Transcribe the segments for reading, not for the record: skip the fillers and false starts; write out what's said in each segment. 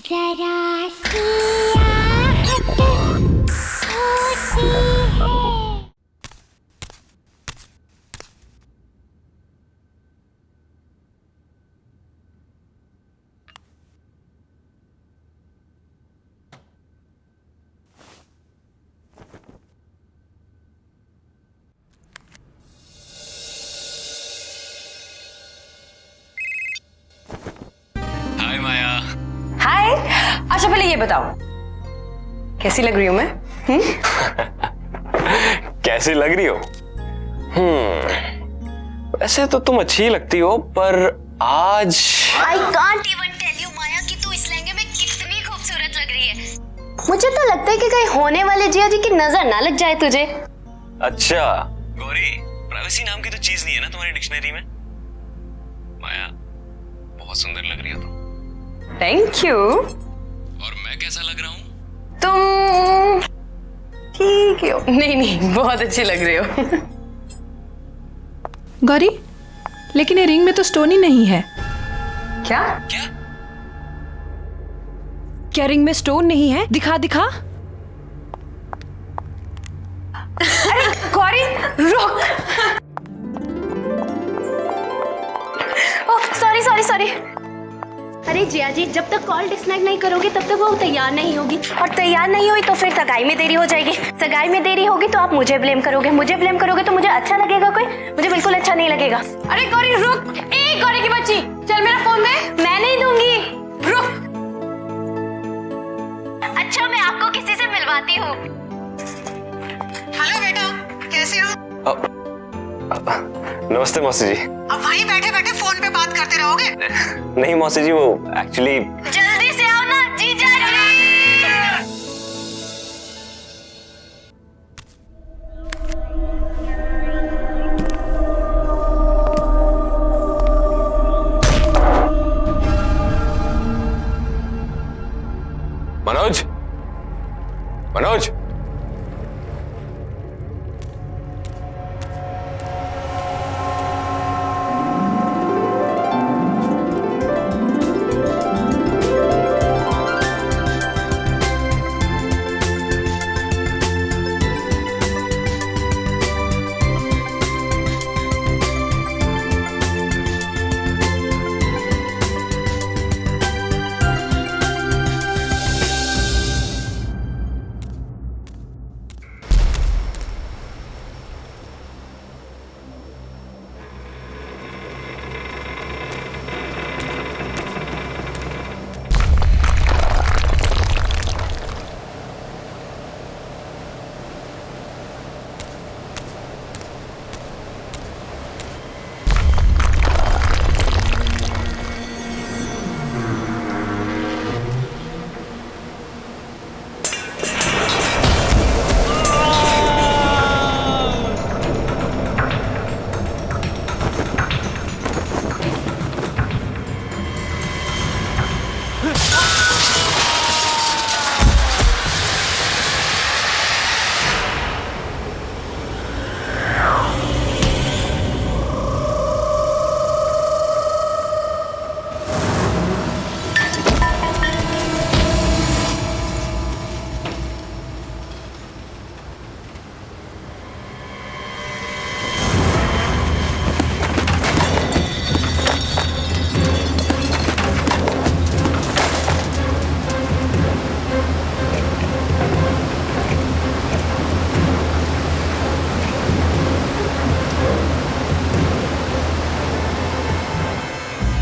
जरा सी आहट होती है। हाय माया। हाय। अच्छा पहले ये बताओ कैसी लग रही हूँ मैं? कैसी लग रही हो? वैसे तो तुम अच्छी लगती हो, पर आज I can't even tell you माया कि तू इस लहंगे में कितनी खूबसूरत लग रही है। मुझे तो लगता है कि कहीं होने वाले जिया जी की नजर ना लग जाए तुझे। अच्छा गौरी, प्राइवेसी नाम की तो चीज नहीं है ना तुम्हारी डिक्शनरी में। माया बहुत सुंदर लग रही हो तुम। Thank you. और मैं कैसा लग रहा हूँ? तुम ठीक हो। नहीं बहुत अच्छी लग रही हो। गौरी, लेकिन ये रिंग में तो स्टोन ही नहीं है। क्या? क्या? क्या रिंग में स्टोन नहीं है? दिखा दिखा। अरे गौरी रुक। Oh sorry sorry sorry. अरे जिया जी, जब तक कॉल डिस्कनेक्ट नहीं करोगे तब तक वो तैयार नहीं होगी, और तैयार नहीं हुई तो फिर सगाई में देरी हो जाएगी। सगाई में देरी होगी तो आप मुझे ब्लेम करोगे, मुझे ब्लेम करोगे तो मुझे अच्छा लगेगा कोई? मुझे बिल्कुल अच्छा नहीं लगेगा। अरे गौरी रुक। ए गौरी की बच्ची, चल मेरा फोन दे। मैं नहीं दूंगी। रुक। अच्छा मैं आपको किसी से मिलवाती हूँ। हेलो बेटा, कैसे हो? नमस्ते मौसी जी। अब वहीं बैठे बैठे फोन पे बात करते रहोगे? नहीं मौसी जी, वो एक्चुअली जल्दी से आओ ना जीजा जी। मनोज, मनोज।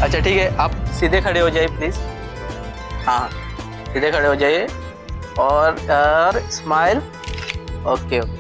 अच्छा ठीक है, आप सीधे खड़े हो जाइए प्लीज। हाँ सीधे खड़े हो जाइए और स्माइल। Okay okay.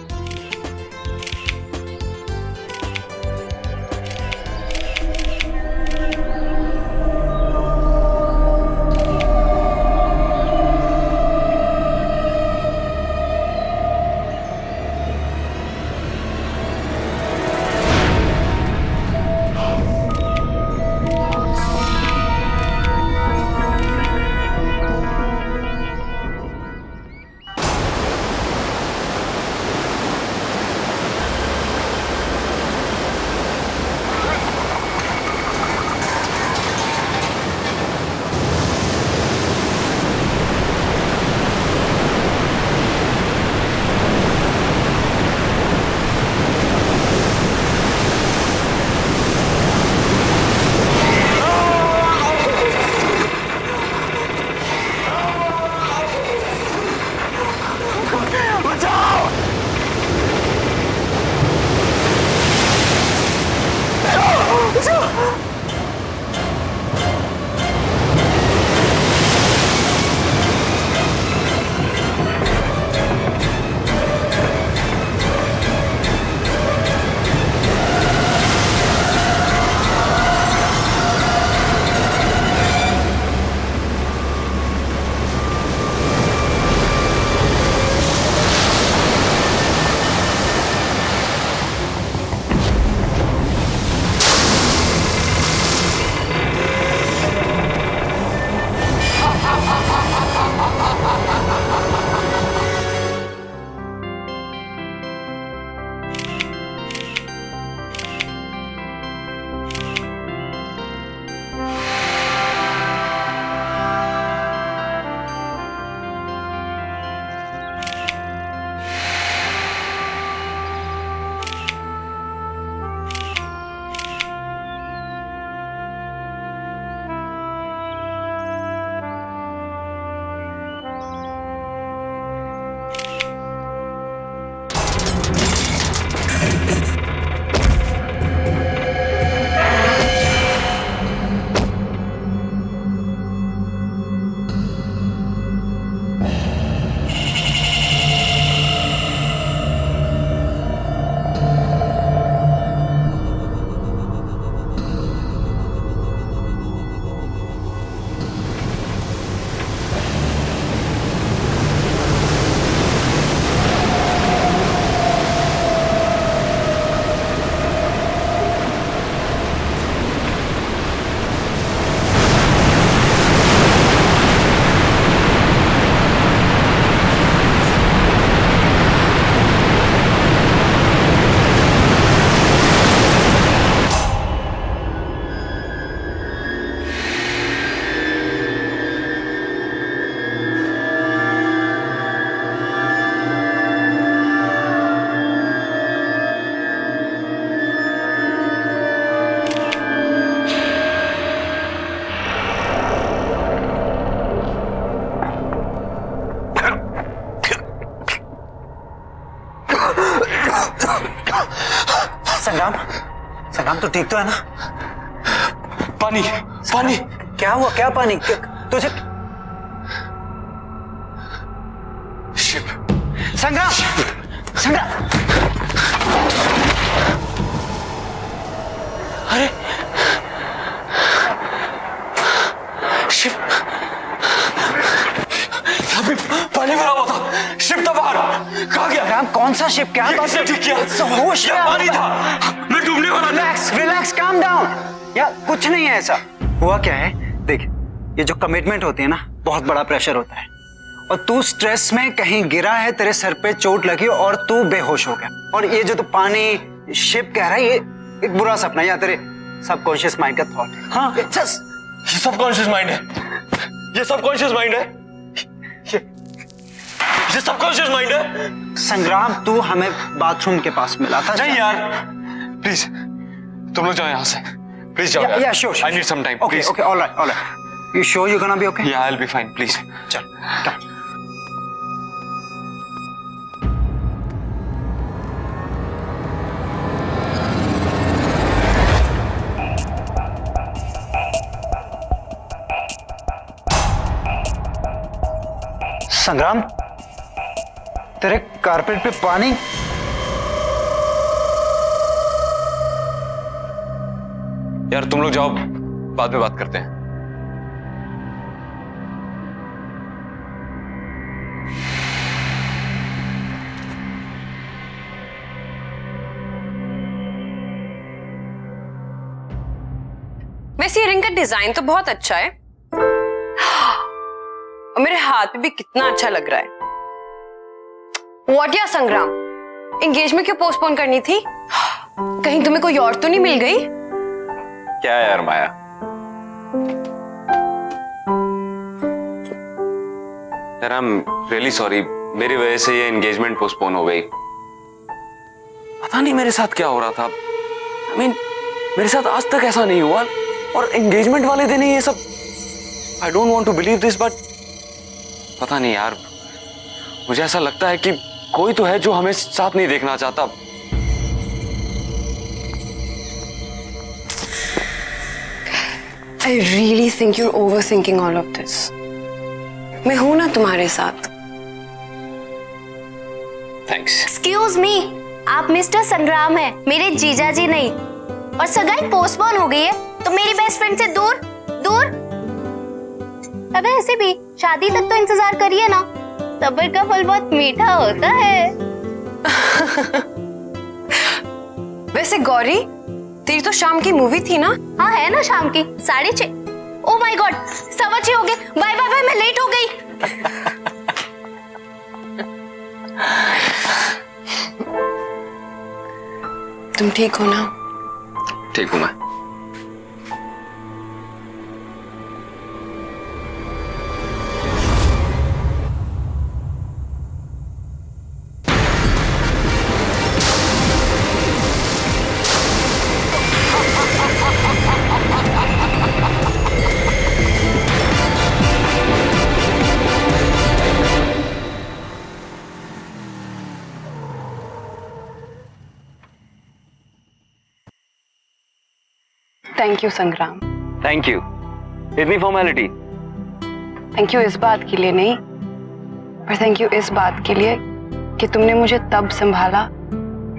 संग्राम, तो ठीक तो है ना? पानी पानी। क्या हुआ? क्या पानी? तुझे शिप। संग्राम, संग्राम, अरे शिप, अभी पानी भरा हुआ था, शिप था बाहर, कहाँ गया? संग्राम, कौन सा शिप? क्या बात किसने ठीक किया? होश में क्या आओ। पानी था, मैं डूबने वाला था। Relax, relax, calm down. यार कुछ नहीं है ऐसा। हुआ क्या है, देख, ये जो कमिटमेंट होती है ना, बहुत बड़ा प्रेशर होता है, और तू स्ट्रेस में कहीं गिरा है, तेरे सर पे चोट लगी और तू बेहोश हो गया। और ये जो तू पानी शिप कह रहा है, ये एक बुरा सपना है या तेरे सबकॉन्शियस माइंड का थॉट है। हाँ, ये सबकॉन्शियस माइंड है, ये सबकॉन्शियस माइंड है, ये सबकॉन्शियस माइंड है। संग्राम, तू हमें बाथरूम के पास मिला था। नहीं यार, प्लीज तुम लोग जाओ यहाँ से, प्लीज जाओ। Yeah, sure. I need some time, Okay, please. okay, all right, all right. You sure you're gonna be okay? Yeah, I'll be fine, please. चल, come. संग्राम, तेरे कारपेट पे पानी। यार तुम लोग जाओ, बाद में बात करते हैं। वैसे ये रिंग का डिजाइन तो बहुत अच्छा है और मेरे हाथ पे भी कितना अच्छा लग रहा है। व्हाट या संग्राम, एंगेजमेंट क्यों पोस्टपोन करनी थी? कहीं तुम्हें कोई और तो नहीं मिल गई? क्या यार माया, यार आई एम रियली सॉरी, मेरी वजह से ये एंगेजमेंट पोस्टपोन हो गई। पता नहीं मेरे साथ क्या हो रहा था। I mean, मेरे साथ आज तक ऐसा नहीं हुआ, और एंगेजमेंट वाले दिन ही ये सब। I don't want to believe this, but पता नहीं यार, मुझे ऐसा लगता है कि कोई तो है जो हमें साथ नहीं देखना चाहता। I really think you're overthinking all of this. मैं हूं ना तुम्हारे साथ। थैंक्स। एक्सक्यूज मी, आप मिस्टर संग्राम हैं, मेरे जीजा जी नहीं। और सगाई पोस्टपोन हो गई है तो मेरी बेस्ट फ्रेंड से दूर दूर। अबे ऐसे भी शादी तक तो इंतजार करिए ना, सब्र का फल बहुत मीठा होता है। वैसे गौरी, तेरी तो शाम की मूवी थी ना? हाँ है ना, शाम की 6:30। ओ माय गॉड, 6:15 हो गए। बाय बाय बाय, मैं लेट हो गई। तुम ठीक हो ना? ठीक हूं मैं। थैंक यू संग्राम। थैंक यू, इतनी फॉर्मेलिटी। थैंक यू इस बात के लिए नहीं, पर थैंक यू इस बात के लिए कि तुमने मुझे तब संभाला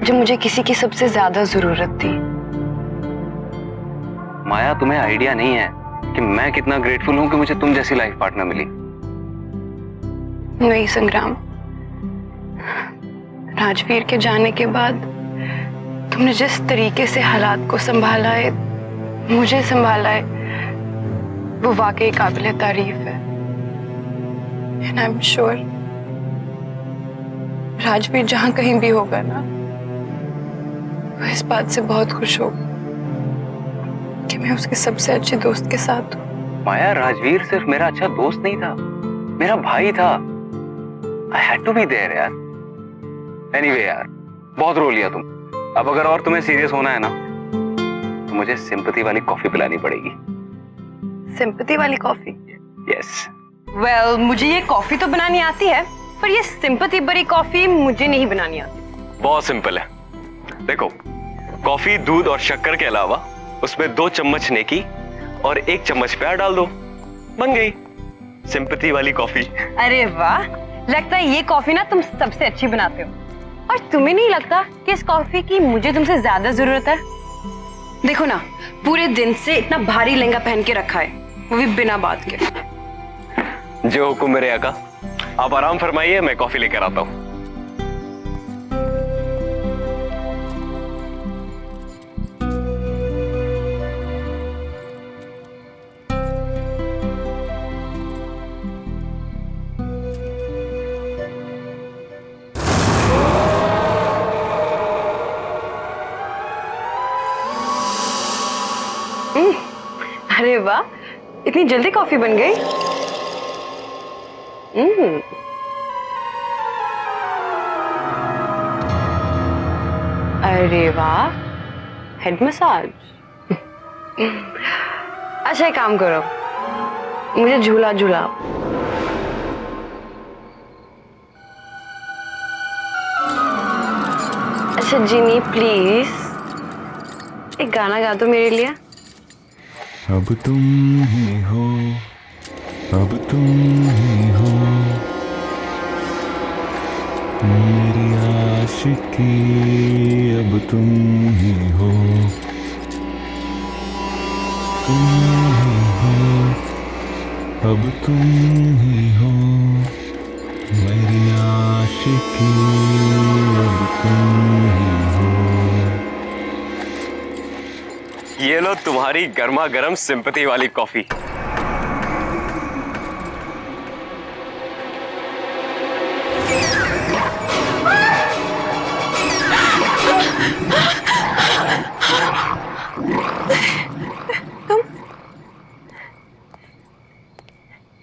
जब मुझे किसी की सबसे ज्यादा जरूरत थी। माया, तुम्हें आइडिया नहीं है कि मैं कितना ग्रेटफुल हूं कि मुझे तुम जैसी लाइफ पार्टनर मिली। नहीं संग्राम, राजवीर के जाने के बाद तुमने जिस तरीके से हालात को संभाला है, मुझे संभाला है, वो वाकई काबिल तारीफ है। And I am sure Rajveer जहां कहीं भी होगा ना, वो इस बात से बहुत खुश होगा कि मैं उसके सबसे अच्छे दोस्त के साथ हूँ। माया, राजवीर सिर्फ मेरा अच्छा दोस्त नहीं था, मेरा भाई था। I had to be there यार। एनीवे यार, बहुत रो लिया तुम। अब अगर और तुम्हें सीरियस होना है ना, तो मुझे सिंपैथी वाली कॉफी पिलानी पड़ेगी। सिंपैथी वाली कॉफी? यस। वेल, मुझे ये कॉफी तो बनानी आती है, पर ये सिंपैथी भरी कॉफी मुझे नहीं बनानी आती। बहुत सिंपल है। देखो, कॉफी, दूध और शक्कर के अलावा उसमें 2 चम्मच नेकी और 1 चम्मच प्यार डाल दो, बन गई सिंपैथी वाली कॉफी। अरे वाह, लगता है ये कॉफी ना तुम सबसे अच्छी बनाते हो। और तुम्हें नहीं लगता कि इस कॉफी की मुझे तुमसे ज्यादा जरूरत है? देखो ना, पूरे दिन से इतना भारी लहंगा पहन के रखा है, वो भी बिना बात के। जो हुक्म मेरे आका, आप आराम फरमाइए, मैं कॉफी लेकर आता हूँ। अरे वाह, इतनी जल्दी कॉफी बन गई। अरे वाह, हेड मसाज। अच्छा एक काम करो, मुझे झूला झूलाओ। अच्छा जिनी प्लीज एक गाना गा दो मेरे लिए। अब तुम ही हो, अब तुम ही हो मेरी आशिकी, अब तुम ही हो, तुम ही हो, अब तुम ही हो मेरी आशिकी, अब तुम ही हो। ये लो तुम्हारी गर्मा गर्म सिंपैथी वाली कॉफी।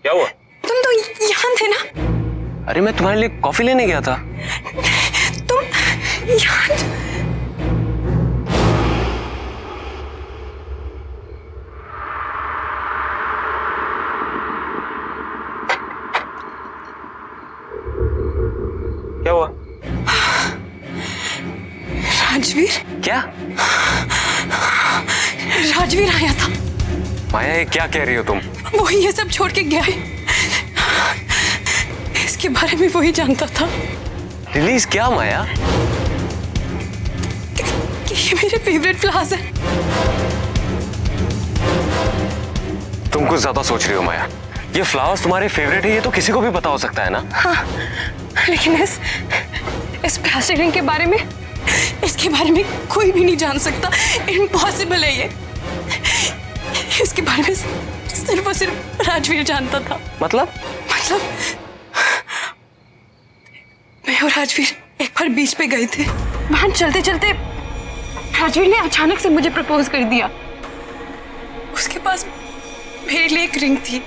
क्या हुआ? तुम तो यहाँ थे ना? अरे मैं तुम्हारे लिए कॉफी लेने गया था। तुम यहाँ? क्या हुआ? राजवीर? क्या? राजवीर आया था। माया ये क्या कह रही हो तुम? वो ये सब छोड़ के गया है। इसके बारे में वही जानता था। रिलीज क्या माया? कि ये मेरे फेवरेट फ्लावर्स हैं। तुम कुछ ज्यादा सोच रही हो माया। ये फ्लावर्स तुम्हारे फेवरेट है, ये तो किसी को भी पता हो सकता है ना। हाँ, लेकिन इस प्लास्टिक रिंग के बारे में, इसके बारे में कोई भी नहीं जान सकता। इम्पॉसिबल है ये। इसके बारे में सिर्फ और सिर्फ राजवीर जानता था। मतलब मैं और राजवीर एक बार बीच पे गए थे। वहां चलते चलते राजवीर ने अचानक से मुझे प्रपोज कर दिया। उसके पास मेरे लिए एक रिंग थी,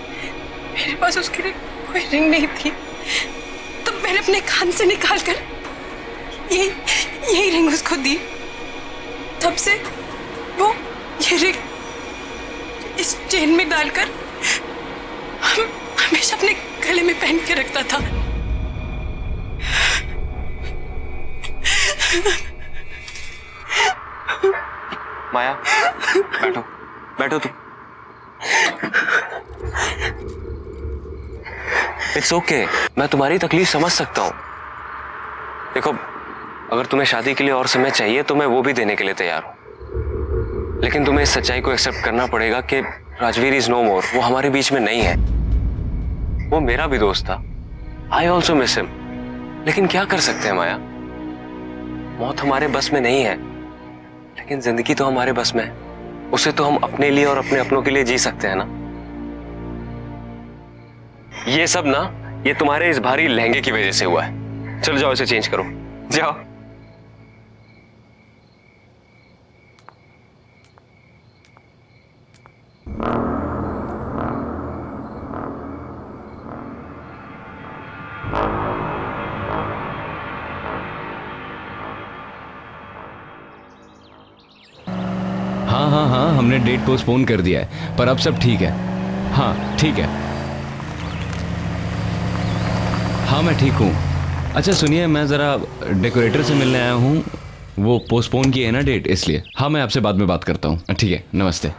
मेरे पास उसके लिए कोई रिंग नहीं थी। तो मैंने अपने कान से निकालकर यही रिंग उसको दी। तब से वो ये रिंग इस चेन में डालकर हमेशा अपने गले में पहन के रखता था। माया बैठो, बैठो तुम। इट्स ओके, मैं तुम्हारी तकलीफ समझ सकता हूँ। देखो, अगर तुम्हें शादी के लिए और समय चाहिए तो मैं वो भी देने के लिए तैयार हूँ, लेकिन तुम्हें इस सच्चाई को एक्सेप्ट करना पड़ेगा कि राजवीर इज नो मोर। वो हमारे बीच में नहीं है। वो मेरा भी दोस्त था। I also miss him. लेकिन क्या कर सकते हैं माया, मौत हमारे बस में नहीं है, लेकिन जिंदगी तो हमारे बस में है। उसे तो हम अपने लिए और अपने अपनों के लिए जी सकते हैं ना। ये सब ना, ये तुम्हारे इस भारी लहंगे की वजह से हुआ है। चलो जाओ, इसे चेंज करो, जाओ। हाँ, हमने डेट पोस्टपोन कर दिया है, पर अब सब ठीक है। हाँ ठीक है। हाँ मैं ठीक हूँ। अच्छा सुनिए, मैं ज़रा डेकोरेटर से मिलने आया हूँ। वो पोस्टपोन की है ना डेट, इसलिए। हाँ, मैं आपसे बाद में बात करता हूँ। ठीक है, नमस्ते।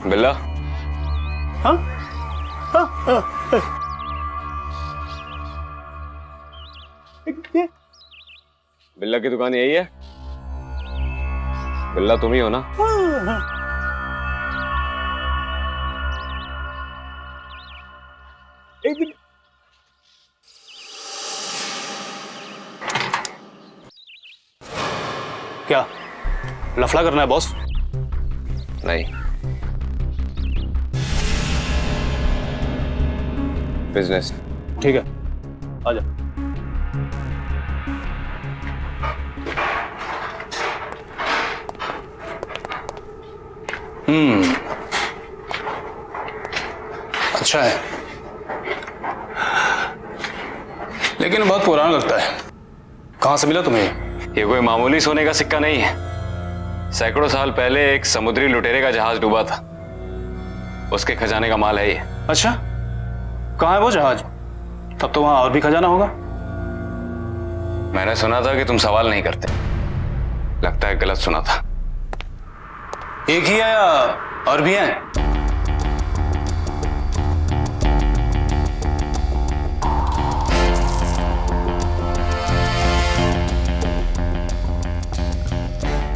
बिल्ला, बिल्ला की दुकान यही है? बिल्ला तुम ही हो ना? क्या लफड़ा करना है बॉस? नहीं, बिजनेस। ठीक है, आजा। अच्छा है, लेकिन बहुत पुराना लगता है। कहां से मिला तुम्हें? ये कोई मामूली सोने का सिक्का नहीं है। सैकड़ों साल पहले एक समुद्री लुटेरे का जहाज डूबा था, उसके खजाने का माल है ये। अच्छा, कहाँ है वो जहाज? तब तो वहां और भी खजाना होगा। मैंने सुना था कि तुम सवाल नहीं करते। लगता है गलत सुना था। एक ही है या और भी हैं?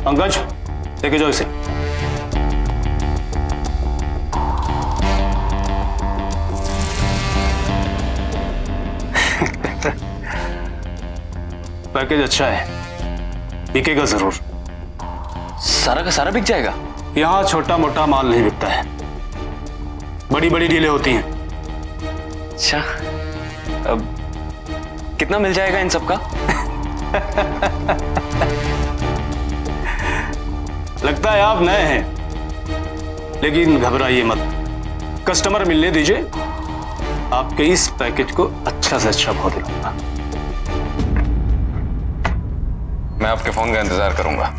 पंकज, लेके जाओ इसे। पैकेज अच्छा है, बिकेगा जरूर। सारा का सारा बिक जाएगा? यहां छोटा मोटा माल नहीं बिकता है, बड़ी बड़ी डीलें होती हैं। अच्छा, अब कितना मिल जाएगा इन सब का? लगता है आप नए हैं, लेकिन घबराइए मत। कस्टमर मिलने दीजिए, आपके इस पैकेज को अच्छा से अच्छा भाव दिलाऊंगा। मैं आपके फोन का इंतजार करूंगा।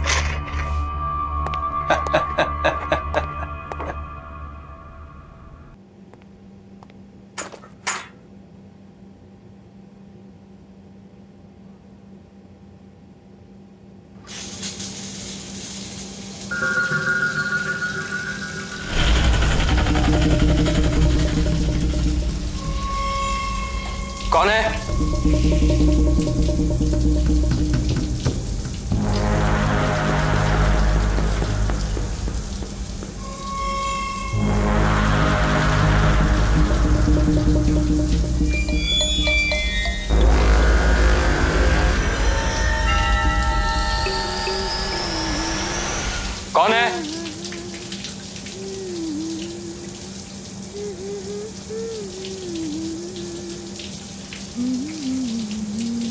कौन है? कौन है?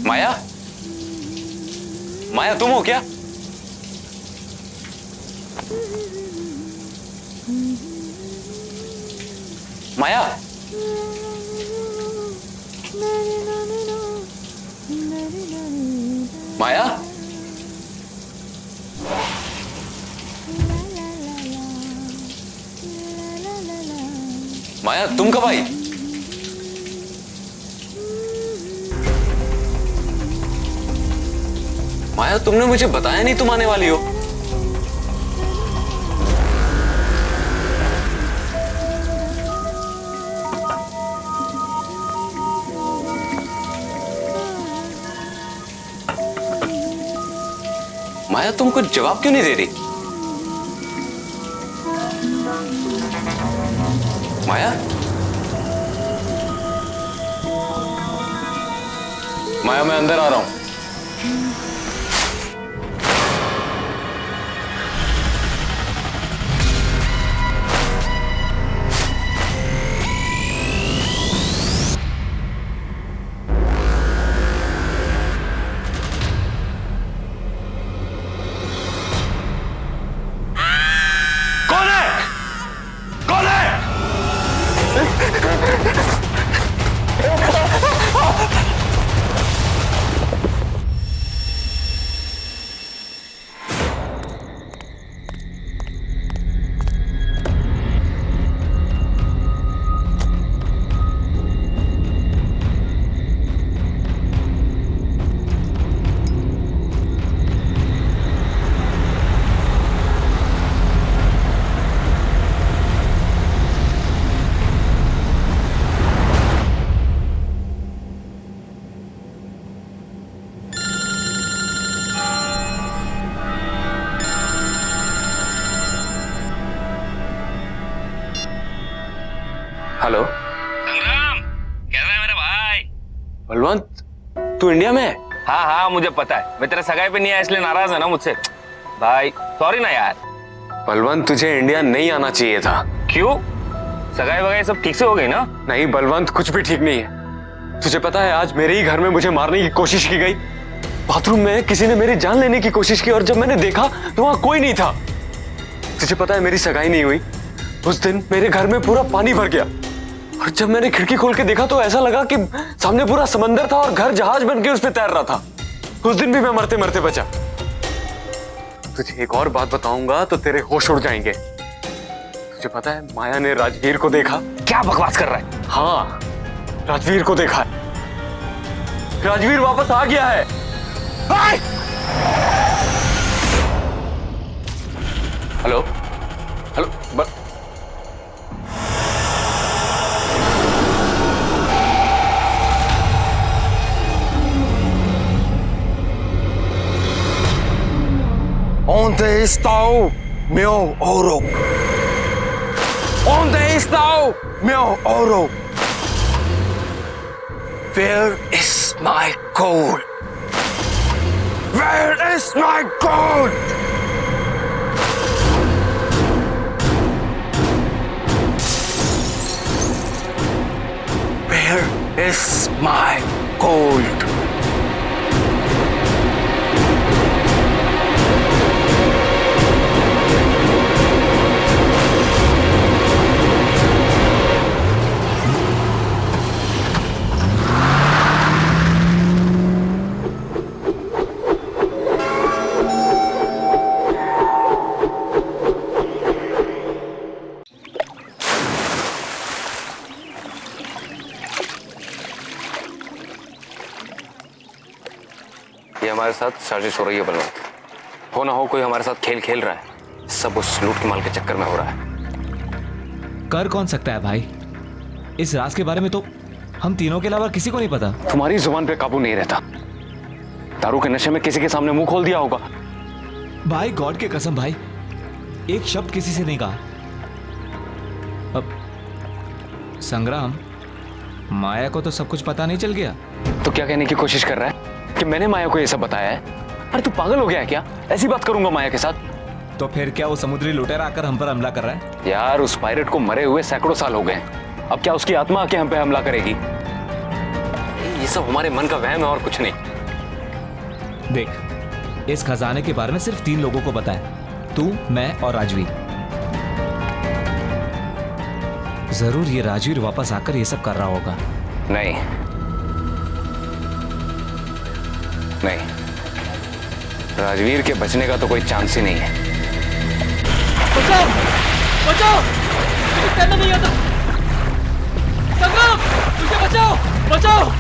माया? माया तुम हो क्या? माया? माया? माया तुम कब आई? माया तुमने मुझे बताया नहीं तुम आने वाली हो। माया तुम कुछ जवाब क्यों नहीं दे रही? माया? माया मैं अंदर आ रहा हूं। बलवंत तू इंडिया में है? हाँ हाँ मुझे पता है, मैं तेरे सगाई पे नहीं आया इसलिए नाराज है ना मुझसे। भाई सॉरी ना यार। बलवंत तुझे इंडिया नहीं आना चाहिए था। क्यों? सगाई वगाई सब ठीक से हो गई ना? नहीं बलवंत, कुछ भी ठीक नहीं है। तुझे पता है आज मेरे ही घर में मुझे मारने की कोशिश की गई। बाथरूम में किसी ने मेरी जान लेने की कोशिश की और जब मैंने देखा तो वहां कोई नहीं था। तुझे पता है मेरी सगाई नहीं हुई। उस दिन मेरे घर में पूरा पानी भर गया और जब मैंने खिड़की खोल के देखा तो ऐसा लगा कि सामने पूरा समंदर था और घर जहाज बन के उस पर तैर रहा था। उस दिन भी मैं मरते मरते बचा। तुझे एक और बात बताऊंगा तो तेरे होश उड़ जाएंगे। तुझे पता है माया ने राजवीर को देखा। क्या बकवास कर रहा है? हाँ, राजवीर को देखा है। राजवीर वापस आ गया है। Hello hello Onde está o meu ouro? Onde está o meu ouro? Where is my gold? Where is my gold? Where is my gold? ये हमारे साथ साजिश हो रही है बलवंत। हो ना हो कोई हमारे साथ खेल खेल रहा है। सब उस लूट के माल के चक्कर में हो रहा है। कर कौन सकता है भाई? इस राज के बारे में तो हम तीनों के अलावा किसी को नहीं पता। तुम्हारी जुबान पे काबू नहीं रहता। दारू के नशे में किसी के सामने मुंह खोल दिया होगा। भाई गॉड के कसम भाई, एक शब्द किसी से नहीं कहा। अब संग्राम, माया को तो सब कुछ पता नहीं चल गया? तो क्या कहने की कोशिश कर रहा है कि मैंने माया को ये सब बताया है? अरे तू पागल हो गया है क्या? ऐसी बात करूंगा माया के साथ? तो फिर क्या वो समुद्री लुटेरा आकर हम पर हमला कर रहा है? यार उस पायरेट को मरे हुए सैकड़ों साल हो गए। अब क्या उसकी आत्मा आके हम पे हमला करेगी? ये सब हमारे मन का वहम है और कुछ नहीं। देख, इस खजाने के बारे में सिर्फ 3 लोगों को पता है, तू, मैं और राजवीर। जरूर ये राजवीर वापस आकर ये सब कर रहा होगा। नहीं नहीं, राजवीर के बचने का तो कोई चांस ही नहीं है। बचाओ बचाओ, मुझे करना नहीं आता। संग्राम, मुझे बचाओ बचाओ।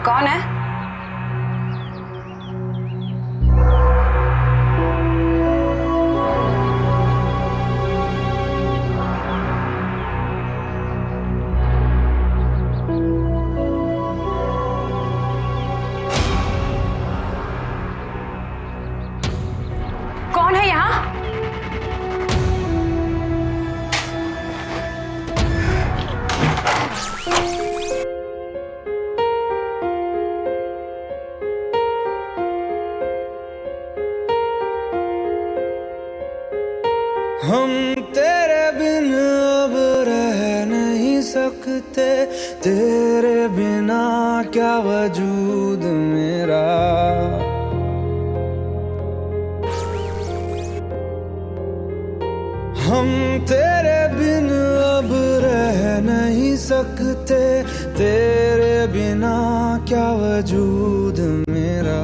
कौन है? कौन है यहाँ? हम तेरे बिन अब रह नहीं सकते, तेरे बिना क्या वजूद मेरा। हम तेरे बिन अब रह नहीं सकते, तेरे बिना क्या वजूद मेरा।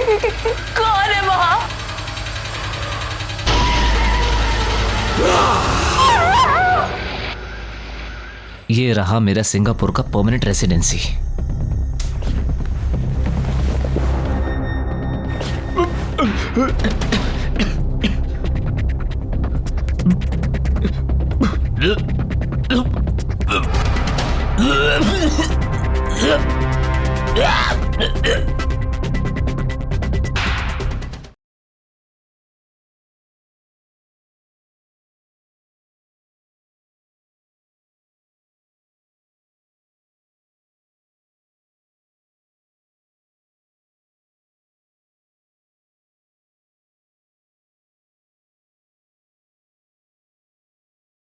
कौन है वहां? ये रहा मेरा सिंगापुर का परमानेंट रेसिडेंसी।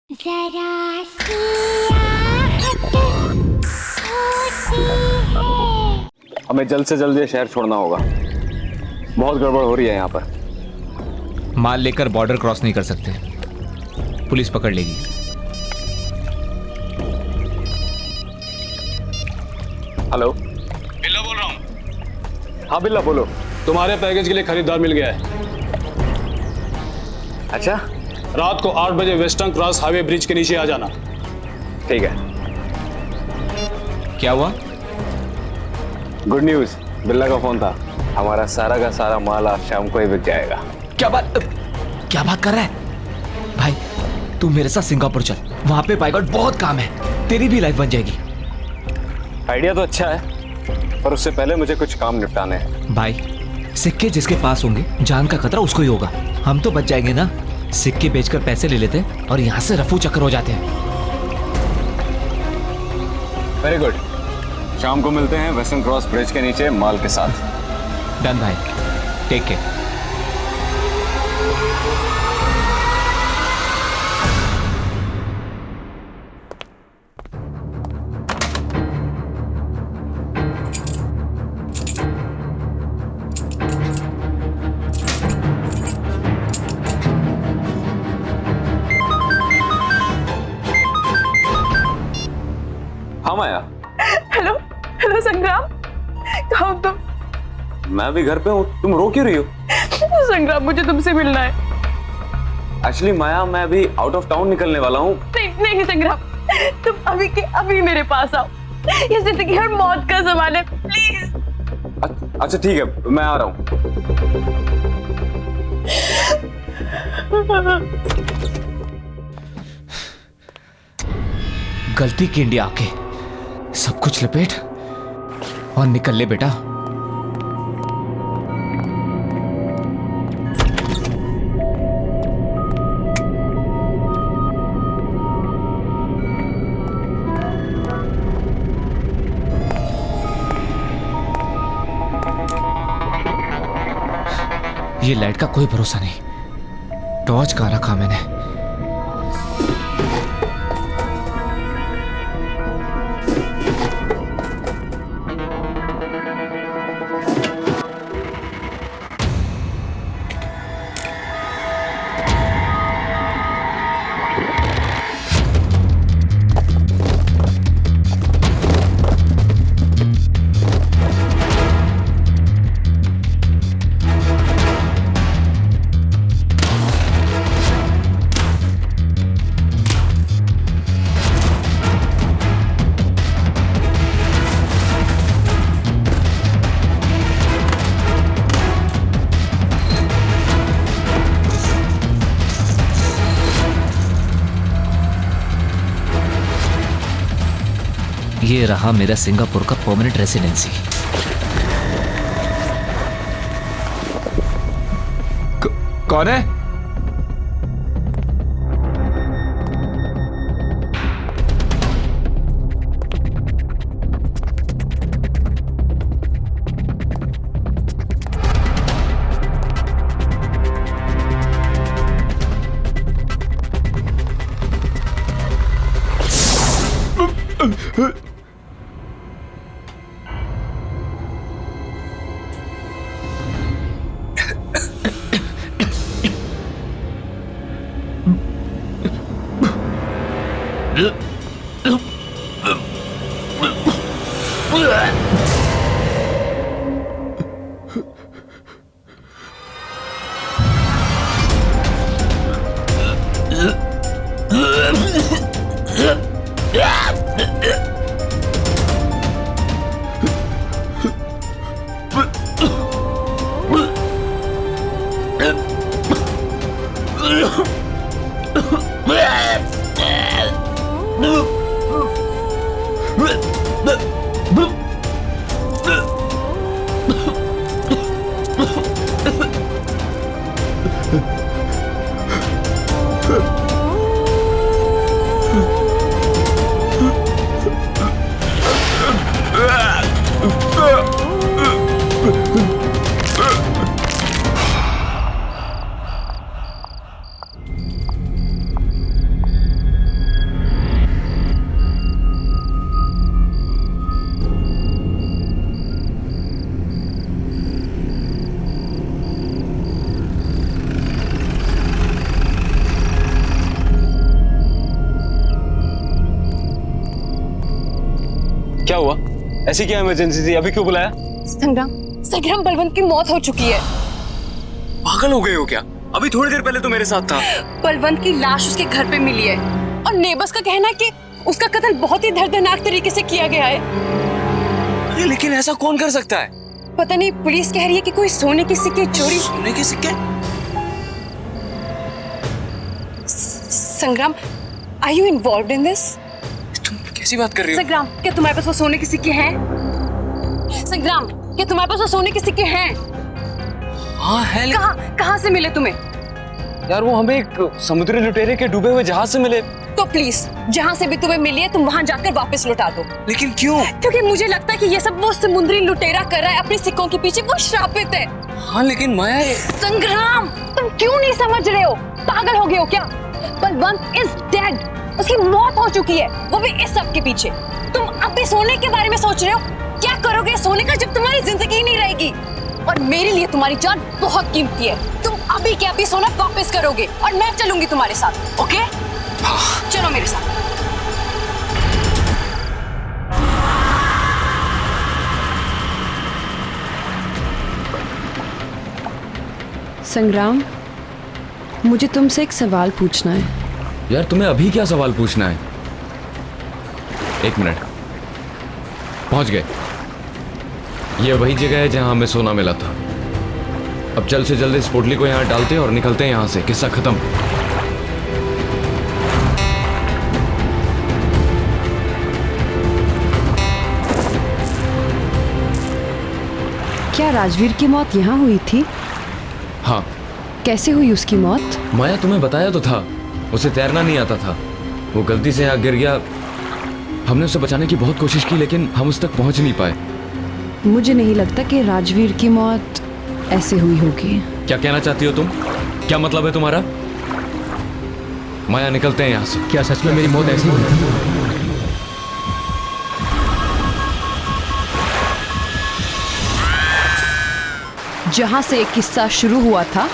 जरा सी आहट होती है। हमें जल्द से जल्द ये शहर छोड़ना होगा। बहुत गड़बड़ हो रही है यहाँ पर। माल लेकर बॉर्डर क्रॉस नहीं कर सकते, पुलिस पकड़ लेगी। हेलो, बिल्ला बोल रहा हूँ। हाँ बिल्ला बोलो। तुम्हारे पैकेज के लिए खरीदार मिल गया है। अच्छा, रात को 8 बजे वेस्टर्न क्रॉस हाईवे ब्रिज के नीचे आ जाना। ठीक है। क्या हुआ? गुड न्यूज, बिल्ला का फोन था। हमारा सारा का सारा माल आज शाम को ही बिक जाएगा। क्या बात कर रहा है? भाई तू मेरे साथ सिंगापुर चल, वहां पे बाय गॉड बहुत काम है, तेरी भी लाइफ बन जाएगी। आइडिया तो अच्छा है, पर उससे पहले मुझे कुछ काम निपटाने हैं। भाई सिक्के जिसके पास होंगे, जान का खतरा उसको ही होगा। हम तो बच जाएंगे ना, सिक्के बेचकर पैसे ले लेते और यहाँ से रफू चक्कर हो जाते हैं। वेरी गुड, शाम को मिलते हैं वेस्टर्न क्रॉस ब्रिज के नीचे माल के साथ। डन भाई, टेक केयर। हाँ माया। हेलो हेलो संग्राम, कहाँ हो तुम? मैं भी घर पे हूँ, तुम रो क्यों रही हो? संग्राम मुझे तुमसे मिलना है। एक्चुअली माया, मैं अभी आउट ऑफ टाउन निकलने वाला हूँ। नहीं संग्राम, तुम अभी के अभी मेरे पास आओ। ये जिंदगी और मौत का सवाल है, प्लीज। अच्छा ठीक है, मैं आ रहा हूँ। गलती की इंडिया आके सब कुछ लपेट और निकल ले बेटा। ये लाइट का कोई भरोसा नहीं, टॉर्च कहाँ रखा मैंने? ये रहा मेरा सिंगापुर का परमानेंट रेसिडेंसी। कौन है? क्या हुआ? ऐसी क्या इमरजेंसी थी? अभी क्यों बुलाया? संग्राम बलवंत की मौत हो चुकी है। पागल हो गए हो क्या? अभी थोड़ी देर पहले तो मेरे साथ था। बलवंत की लाश उसके घर पे मिली है और नेबर्स का कहना है कि उसका कत्ल बहुत ही दर्दनाक तरीके से किया गया है। अरे लेकिन ऐसा कौन कर सकता है? पता नहीं, पुलिस कह रही है कि कोई सोने के सिक्के चोरी। सोने के सिक्के? Sangram, are you involved in this? तुम कैसी बात कर रही हो? संग्राम, क्या तुम्हारे पास वो सोने के सिक्के हैं? संग्राम, क्या तुम्हारे पास वो सोने के सिक्के हैं? हाँ है। कहाँ से मिले तुम्हें? यार वो हमें एक समुद्री लुटेरे के डूबे हुए जहाज से मिले। तो प्लीज, जहाँ से भी तुम्हें मिली है तुम वहाँ जाकर वापस लौटा दो। लेकिन क्यों? क्योंकि मुझे लगता है कि ये सब वो समुद्री लुटेरा कर रहा है अपने सिक्कों के पीछे। वो श्रापित है। हाँ लेकिन माया संग्राम, तुम क्यों नहीं समझ रहे हो? पागल हो गए हो क्या? Balwant is dead. उसकी मौत हो चुकी है, वो भी इस सब के पीछे। तुम अब भी सोने के बारे में सोच रहे हो? क्या करोगे सोने का जब तुम्हारी जिंदगी नहीं रहेगी? और मेरे लिए तुम्हारी जान बहुत कीमती है। तुम अभी के अभी सोना वापस करोगे और मैं चलूंगी तुम्हारे साथ। ओके? चलो मेरे साथ। संग्राम, मुझे तुमसे एक सवाल पूछना है। यार तुम्हें अभी क्या सवाल पूछना है? एक मिनट, पहुंच गए। ये वही जगह है जहां हमें सोना मिला था। अब जल्द से जल्द इस पोटली को यहाँ डालते हैं और निकलते हैं यहाँ से। किस्सा खत्म। क्या राजवीर की मौत यहाँ हुई थी? हाँ। कैसे हुई उसकी मौत? माया तुम्हें बताया तो था, उसे तैरना नहीं आता था। वो गलती से यहाँ गिर गया। हमने उसे बचाने की बहुत कोशिश की लेकिन हम उस तक पहुंच नहीं पाए। मुझे नहीं लगता कि राजवीर की मौत ऐसे हुई होगी। क्या कहना चाहती हो तुम? क्या मतलब है तुम्हारा? माया निकलते हैं यहाँ से। क्या सच में मेरी मौत ऐसी हुई? जहां से एक किस्सा शुरू हुआ था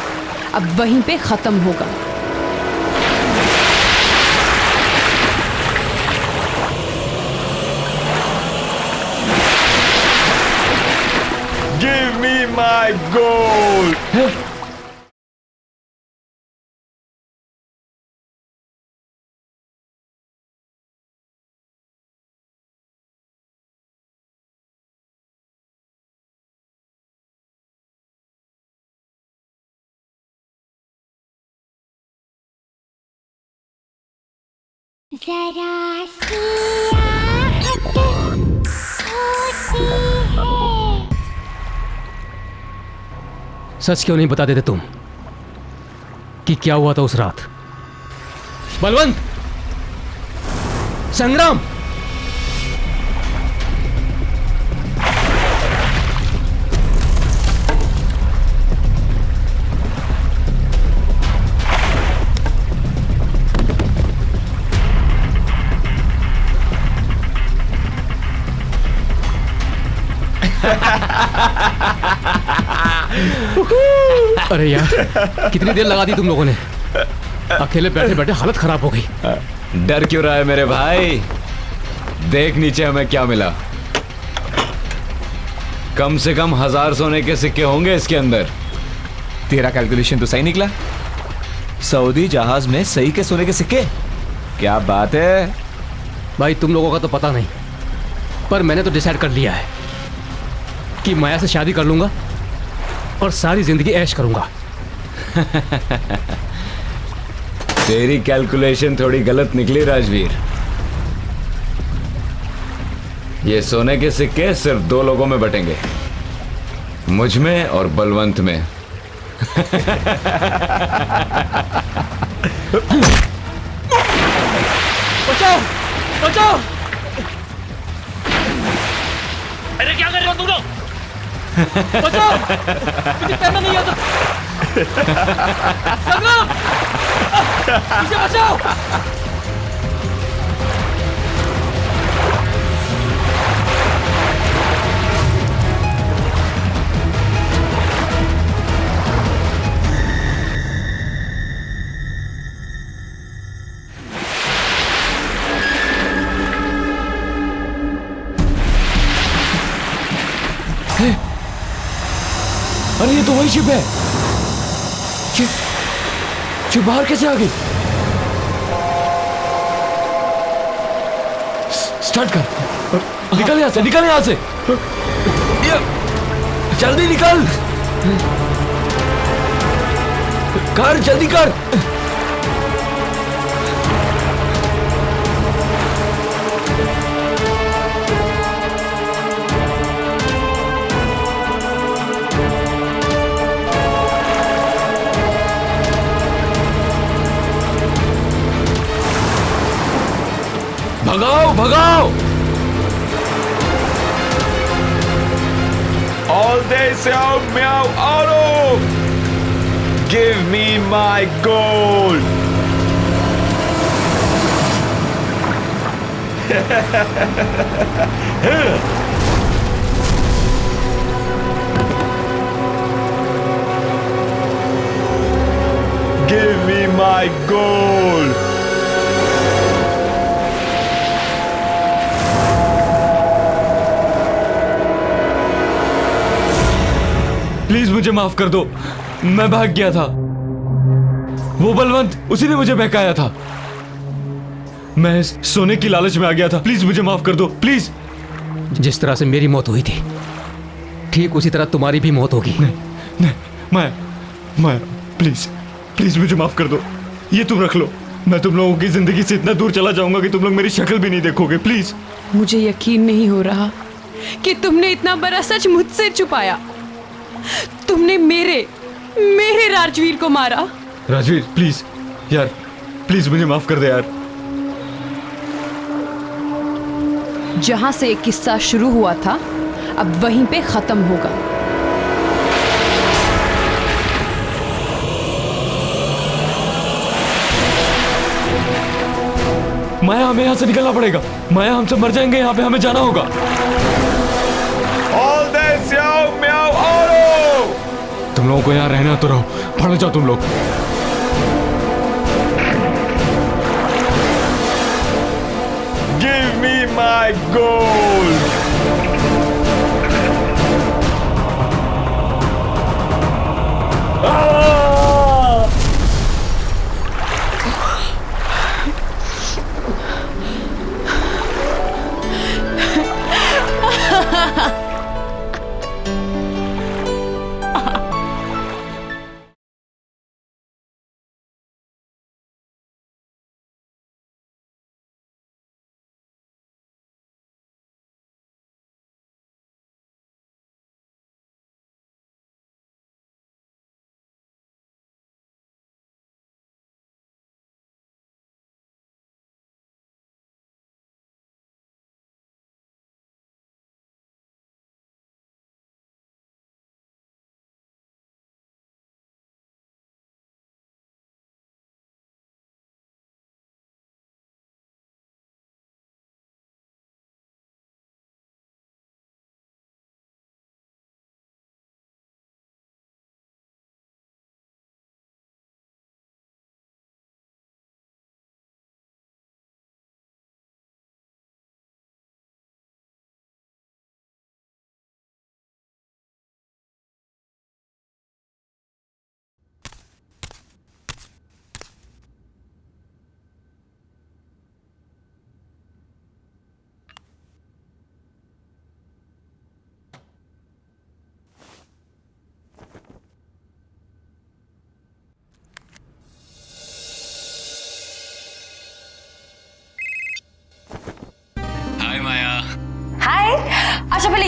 अब वहीं पे खत्म होगा। Give me my gold! जरा सी आहट होती है। सच क्यों नहीं बता देते तुम कि क्या हुआ था उस रात? बलवंत, संग्राम, अरे यार, कितनी देर लगा दी तुम लोगों ने? अकेले बैठे बैठे हालत खराब हो गई। डर क्यों रहा है मेरे भाई? देख नीचे हमें क्या मिला। कम से कम 1000 सोने के सिक्के होंगे इसके अंदर। तेरा कैलकुलेशन तो सही निकला। सऊदी जहाज में सही के सोने के सिक्के? क्या बात है भाई। तुम लोगों का तो पता नहीं, पर मैंने तो डिसाइड कर लिया है कि माया से शादी कर लूंगा और सारी जिंदगी ऐश करूंगा। तेरी कैलकुलेशन थोड़ी गलत निकली राजवीर। ये सोने के सिक्के सिर्फ 2 लोगों में बटेंगे, मुझ में और बलवंत में। बचाओ बचाओ! अरे क्या कर रहे हो तुम लोग? बचाओ! मुझे तैरना नहीं आता। संग्राम! मुझे बचाओ! अरे ये तो वही शिप है। शिप बाहर कैसे आ गई? स्टार्ट कर, निकल यहां से, निकल यहां से, जल्दी निकल, कर जल्दी कर। भगाओ भगाओ! All day Xiao Miao Auto! Give me my gold! Give me my gold! Please मुझे माफ कर दो, मैं भाग गया था। वो बलवंत, उसी ने मुझे बहकाया था। मैं सोने की लालच में आ गया था। प्लीज मुझे माफ कर दो, प्लीज। जिस तरह से मेरी मौत हुई थी, ठीक उसी तरह तुम्हारी भी मौत होगी। नहीं, माया, प्लीज प्लीज मुझे माफ कर दो। ये तुम रख लो। मैं तुम लोगों की जिंदगी से इतना दूर चला जाऊंगा कि तुम लोग मेरी शक्ल भी नहीं देखोगे। प्लीज। मुझे यकीन नहीं हो रहा कि तुमने इतना बड़ा सच मुझसे छुपाया। तुमने मेरे राजवीर को मारा। राजवीर प्लीज यार, प्लीज मुझे माफ कर दे यार। जहां से एक किस्सा शुरू हुआ था, अब वहीं पे खत्म होगा। माया, हमें यहाँ से निकलना पड़ेगा। माया, हम सब मर जाएंगे यहाँ पे, हमें जाना होगा। All day Xiao Miao Auto! तुम लोगों को यहाँ रहना तो रहो, पढ़ जाओ तुम लोग। Give me my gold!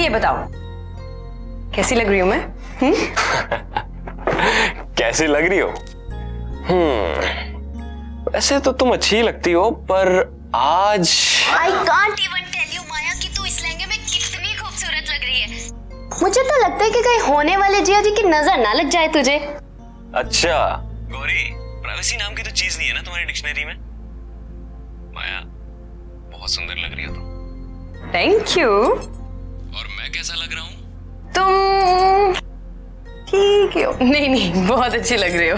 ये बताओ कैसी लग रही हूं मैं? कैसी लग रही हो? वैसे तो तुम अच्छी लगती हो, पर आज I can't even tell you Maya कि तू इस लहंगे में कितनी खूबसूरत लग रही है। मुझे तो लगता है कि कहीं होने वाले जिया जी की नजर ना लग जाए तुझे। अच्छा गौरी, प्राइवेसी नाम की तो चीज नहीं है ना तुम्हारी डिक्शनरी में? माया बहुत सुंदर लग रही हो तुम। Thank you. और मैं कैसा लग रहा हूँ? तुम ठीक हो। नहीं बहुत अच्छी लग रही हो।